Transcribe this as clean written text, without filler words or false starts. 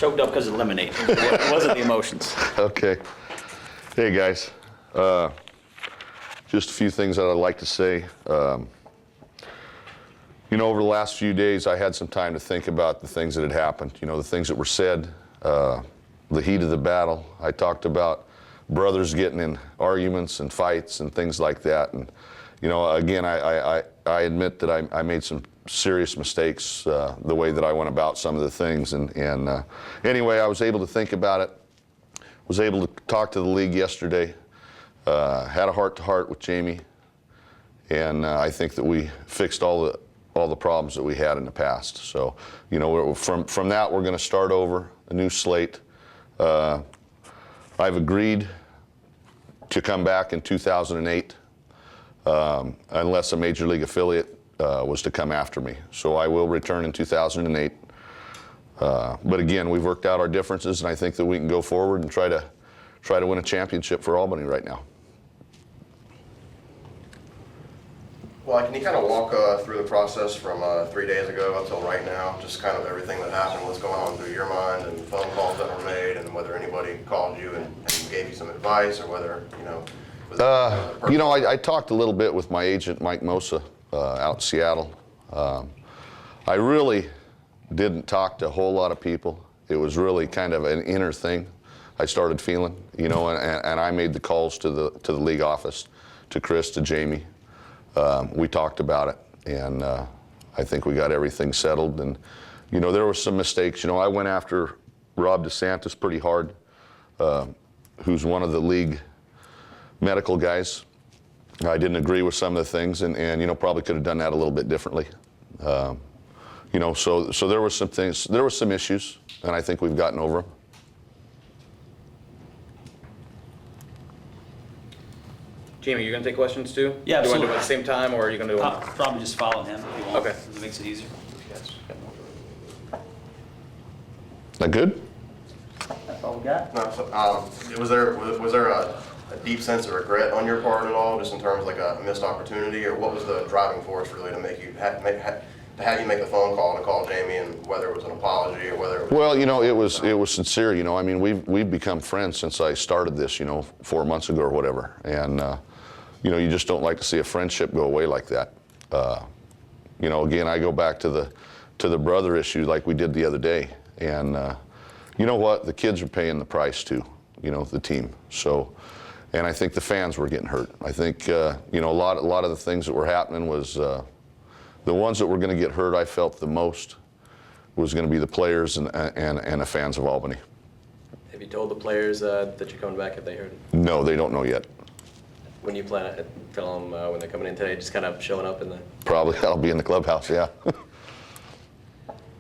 choked up because of lemonade. It wasn't the emotions. Okay. Hey, guys. Just a few things that I'd like to say. Over the last few days, I had some time to think about the things that had happened, the things that were said, the heat of the battle. I talked about brothers getting in arguments and fights and things like that. And, again, I admit that I made some serious mistakes the way that I went about some of the things. And anyway, I was able to think about it, was able to talk to the league yesterday, had a heart-to-heart with Jamie, and I think that we fixed all the problems that we had in the past. So, from that, we're going to start over, a new slate. I've agreed to come back in 2008 unless a major league affiliate was to come after me. So I will return in 2008. But again, we've worked out our differences, and I think that we can go forward and try to win a championship for Albany right now. Well, can you kind of walk through the process from 3 days ago until right now, just kind of everything that happened, what's going on through your mind, and phone calls that were made, and whether anybody called you and gave you some advice, or whether, I talked a little bit with my agent, Mike Mosa, out in Seattle. I really didn't talk to a whole lot of people. It was really kind of an inner thing I started feeling, and I made the calls to the league office, to Chris, to Jamie. We talked about it, and I think we got everything settled. And, there were some mistakes. I went after Rob DeSantis pretty hard, who's one of the league medical guys. I didn't agree with some of the things, and probably could have done that a little bit differently. So there were some things, there were some issues, and I think we've gotten over them. Jamie, you're going to take questions too? Yeah, Do you want to do absolutely. it at the same time, or are you going to do it? Probably just follow him if you want. Okay. It makes it easier. That good? That's all we got. No, so, was there a deep sense of regret on your part at all, just in terms of like a missed opportunity, or what was the driving force really to make you to have you make the phone call to call Jamie, and whether it was an apology or whether it was? Well, it was sincere. I mean, we've become friends since I started this, 4 months ago or whatever, and you just don't like to see a friendship go away like that. Again, I go back to the brother issue like we did the other day, and you know what? The kids are paying the price too. The team. So, and I think the fans were getting hurt. I think a lot of the things that were happening was the ones that were going to get hurt. I felt the most was going to be the players and the fans of Albany. Have you told the players that you're coming back? Have they heard? No, they don't know yet. When you plan to tell them when they're coming in today, just kind of showing up in the... Probably I'll be in the clubhouse. Yeah.